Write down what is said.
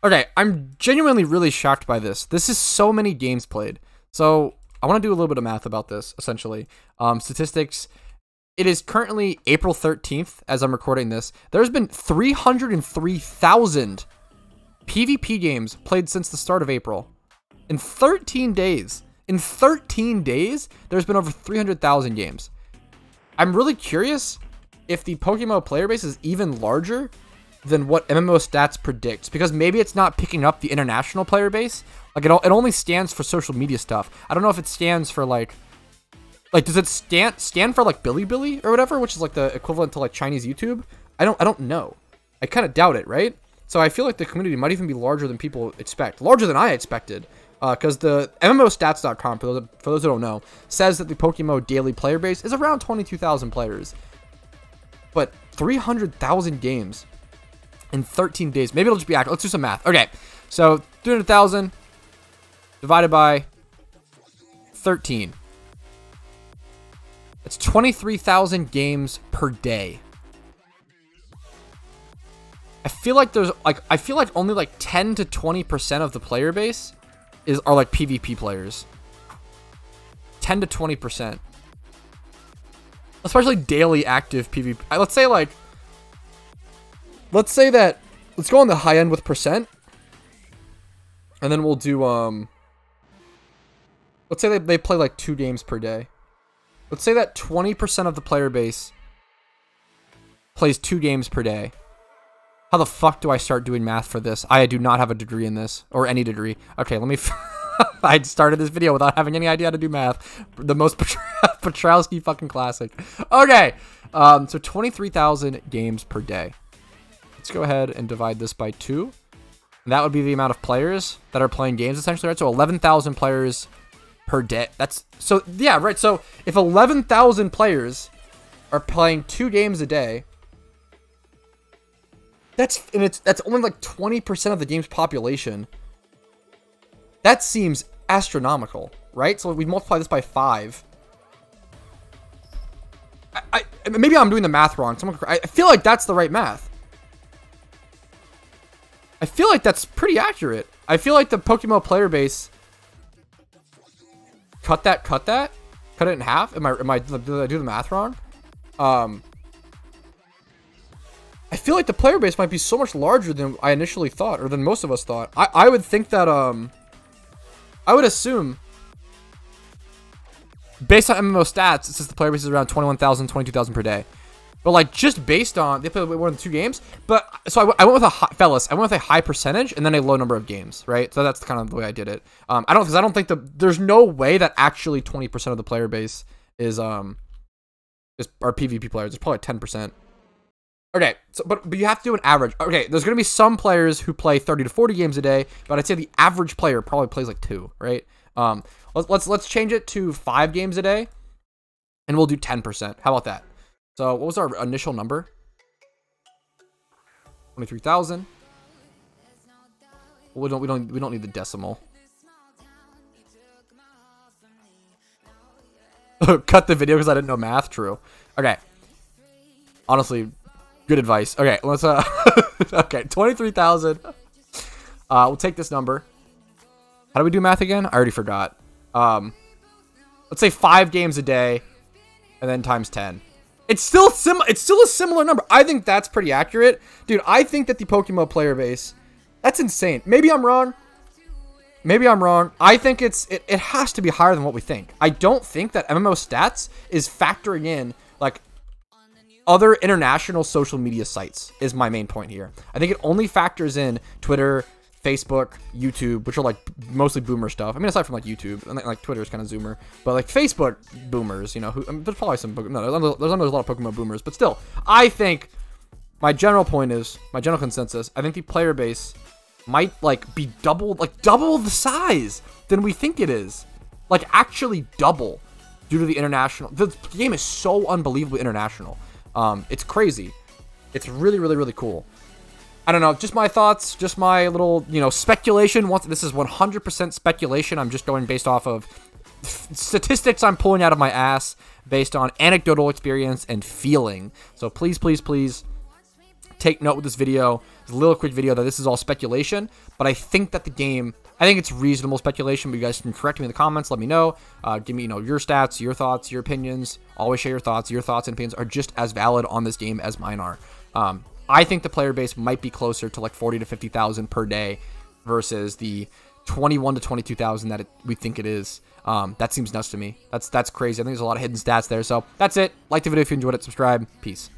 Okay, I'm genuinely really shocked by this. This is so many games played. So I want to do a little bit of math about this, essentially. Statistics. It is currently April 13th as I'm recording this. There's been 303,000 PvP games played since the start of April. In 13 days. In 13 days, there's been over 300,000 games. I'm really curious if the PokeMMO player base is even larger than what MMO stats predicts, because maybe it's not picking up the international player base. Like it only stands for social media stuff. I don't know if it stands for like does it stand for like Bilibili or whatever, which is like the equivalent to like Chinese YouTube? I don't know. I kind of doubt it, right? So I feel like the community might even be larger than people expect, larger than I expected. Because the MMOstats.com, for those who don't know, says that the PokeMMO daily player base is around 22,000 players. But 300,000 games in 13 days. Maybe it'll just be accurate. Let's do some math. Okay, so 300,000 divided by 13. It's 23,000 games per day. I feel like only like 10 to 20% of the player base are like PvP players. 10 to 20%. Especially daily active PvP. Let's say that, let's go on the high end with percent. And then we'll do, let's say they play like 2 games per day. Let's say that 20% of the player base plays 2 games per day. How the fuck do I start doing math for this? I do not have a degree in this, or any degree. Okay, let me... I started this video without having any idea how to do math. The most Patrouski fucking classic. Okay, so 23,000 games per day. Let's go ahead and divide this by 2. And that would be the amount of players that are playing games, essentially, right? So 11,000 players per day. That's... So, yeah, right. So, if 11,000 players are playing 2 games a day... That's only like 20% of the game's population. That seems astronomical, right? So we multiply this by 5. Maybe I'm doing the math wrong. I feel like that's the right math. I feel like that's pretty accurate. I feel like the PokeMMO player base. Cut it in half. Did I do the math wrong? I feel like the player base might be so much larger than I initially thought, or than most of us thought. I would think that, I would assume, based on MMO stats, it says the player base is around 21,000, 22,000 per day. But, like, just based on, they play more than 2 games. But, so I went with I went with a high percentage and then a low number of games, right? So that's kind of the way I did it. Because I don't think there's no way that actually 20% of the player base are PvP players. It's probably 10%. Okay, so, but you have to do an average. Okay, there's going to be some players who play 30 to 40 games a day, but I'd say the average player probably plays like 2, right? Let's change it to 5 games a day, and we'll do 10%. How about that? So what was our initial number? 23,000. Well, we don't need the decimal. Cut the video because I didn't know math. True. Okay. Honestly. Good advice. Okay, let's okay, 23,000. We'll take this number. How do we do math again? I already forgot. Let's say 5 games a day and then times 10. It's still a similar number. I think that's pretty accurate. Dude, I think that the PokeMMO player base, that's insane. Maybe I'm wrong. I think it has to be higher than what we think. I don't think that MMO stats is factoring in like other international social media sites is my main point here. I think it only factors in Twitter, Facebook, YouTube, which are like mostly boomer stuff. I mean, aside from like YouTube, and like Twitter is kind of zoomer, but like Facebook boomers, you know, there's probably some, there's a lot of PokeMMO boomers, but still, I think my general consensus, I think the player base might like be double the size than we think it is. Like actually double due to the international. The game is so unbelievably international. It's crazy. It's really, really, really cool. I don't know, just my thoughts, just my little, speculation. This is 100% speculation. I'm just going based off of statistics I'm pulling out of my ass based on anecdotal experience and feeling. So please, please, please take note with this video, this little quick video, that this is all speculation, but I think that the game, I think it's reasonable speculation, but you guys can correct me in the comments, let me know, give me, your stats, your thoughts, your opinions, always share your thoughts and opinions are just as valid on this game as mine are. I think the player base might be closer to like 40 to 50,000 per day versus the 21 to 22,000 that we think it is. That seems nuts to me. That's crazy. I think there's a lot of hidden stats there. So that's it. Like the video if you enjoyed it. Subscribe. Peace.